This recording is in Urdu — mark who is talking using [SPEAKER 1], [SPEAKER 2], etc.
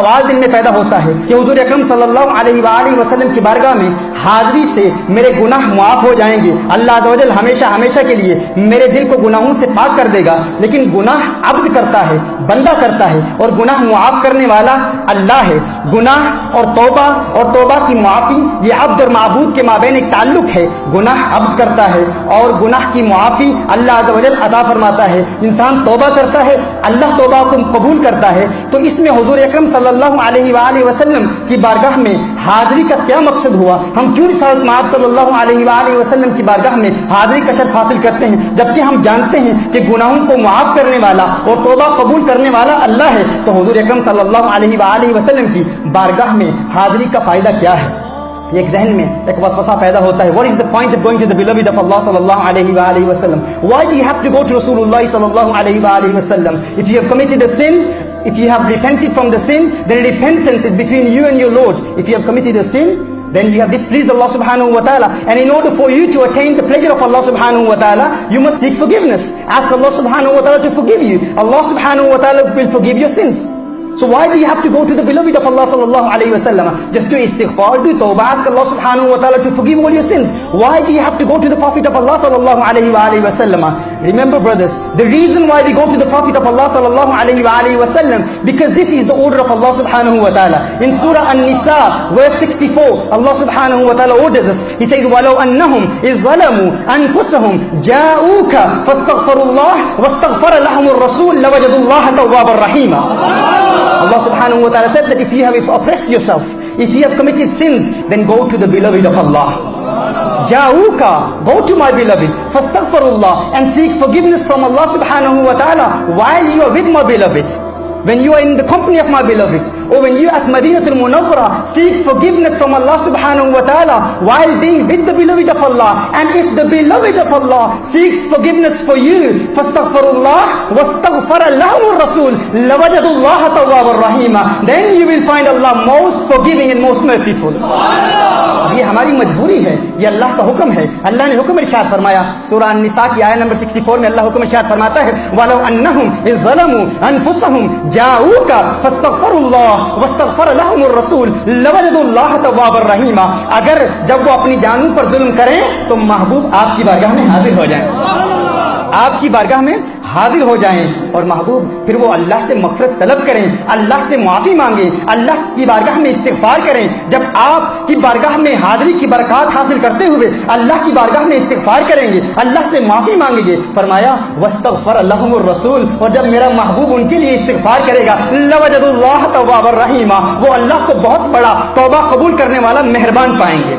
[SPEAKER 1] سوال دل میں پیدا ہوتا ہے کہ حضور اکرم صلی اللہ علیہ وآلہ وسلم کی بارگاہ میں حاضری سے میرے گناہ معاف ہو جائیں گے، اللہ عز و جل ہمیشہ ہمیشہ کے لیے میرے دل کو گناہوں سے پاک کر دے گا، لیکن گناہ عبد کرتا ہے، بندہ کرتا ہے، اور گناہ معاف کرنے والا اللہ ہے۔ گناہ اور توبہ کی معافی یہ عبد اور معبود کے مابین ایک تعلق ہے۔ گناہ عبد کرتا ہے اور گناہ کی معافی اللہ عز و جل عطا فرماتا ہے۔ انسان توبہ کرتا ہے، اللہ توبہ کو قبول کرتا ہے۔ تو اس میں حضور اکرم صلی اللہ علیہ وآلہ وسلم کی بارگاہ میں حاضری کا کیا مقصد ہوا؟ ہم کیوں رسالت مآب صلی اللہ علیہ وآلہ وسلم کی بارگاہ میں حاضری کا شرف حاصل کرتے ہیں، جبکہ ہم جانتے ہیں کہ گناہوں کو معاف کرنے والا اور توبہ قبول کرنے والا اللہ ہے؟ تو حضور اکرم صلی اللہ علیہ وآلہ وسلم کی بارگاہ میں حاضری کا فائدہ کیا ہے؟ ایک ذہن میں ایک وسوسہ پیدا ہوتا ہے. What is the point of going to the beloved of Allah sallallahu alayhi wa alayhi wa sallam? Why do you have to go to Rasulullah sallallahu alayhi wa alayhi wa sallam? If you have committed a sin, if you have repented from the sin, then repentance is between you and your Lord. If you have committed a sin, then you have displeased Allah subhanahu wa ta'ala, and in order for you to attain the pleasure of Allah subhanahu wa ta'ala, you must seek forgiveness. Ask Allah subhanahu wa ta'ala to forgive you. Allah subhanahu wa ta'ala will forgive your sins. So why do you have to go to the beloved of Allah sallallahu alayhi wa sallam? Just to istighfar, do tawbah, ask Allah subhanahu wa ta'ala to forgive all your sins. Why do you have to go to the Prophet of Allah sallallahu alayhi wa sallam? Remember, brothers, the reason why we go to the Prophet of Allah sallallahu alayhi wa sallam, because this is the order of Allah subhanahu wa ta'ala. In Surah An-Nisa, verse 64, Allah subhanahu wa ta'ala orders us. He says, وَلَوْ أَنَّهُمْ إِذْ ظَلَمُوا أَنفُسَهُمْ جَاءُوكَ فَاسْتَغْفَرُوا اللَّهَ وَاسْتَغْفَرَ لَهُمُ الرَّسُولُ لَوَجَدُوا اللَّهَ تَوَّابًا رَحِيمًا. Allah subhanahu wa ta'ala said that if you have oppressed yourself, if you have committed sins, then go to the beloved of Allah. Ja'uka, go to my beloved, fastaghfirullah, and seek forgiveness from Allah subhanahu wa ta'ala while you are with my beloved. When you are in the company of my beloved, or when you are at Madinatul Munawwara, seek forgiveness from Allah subhanahu wa ta'ala while being with the beloved of Allah. And if the beloved of Allah seeks forgiveness for you, fastaghfirullah wastaghfara lahum ar-rasul lawajadullah tawwaban rahima, then you will find Allah most forgiving and most merciful. یہ ہماری مجبوری ہے، یہ اللہ کا حکم ہے. اللہ نے حکم ارشاد فرمایا سورہ النساء کی آیت نمبر 64 میں اللہ حکم ارشاد فرماتا ہے وَلَوْ أَنَّهُمْ إِذْ ظَلَمُوا أَنفُسَهُمْ جَاءُوكَ فَاسْتَغْفَرُوا اللَّهَ وَاسْتَغْفَرَ لَهُمُ الرَّسُولُ لَوَجَدُوا اللَّهَ تَوَّابًا رَحِيمًا. اگر جب وہ اپنی جانوں پر ظلم کریں تو محبوب آپ کی بارگاہ میں حاضر ہو جائیں، آپ کی بارگاہ میں حاضر ہو جائیں، اور محبوب پھر وہ اللہ سے مغفرت طلب کریں، اللہ سے معافی مانگیں، اللہ کی بارگاہ میں استغفار کریں. جب آپ کی بارگاہ میں حاضری کی برکات حاصل کرتے ہوئے اللہ کی بارگاہ میں استغفار کریں گے، اللہ سے معافی مانگیں گے، فرمایا واستغفر لهم الرسول، اور جب میرا محبوب ان کے لیے استغفار کرے گا لوجد اللہ توابا رحیما، وہ اللہ کو بہت بڑا توبہ قبول کرنے والا مہربان پائیں گے.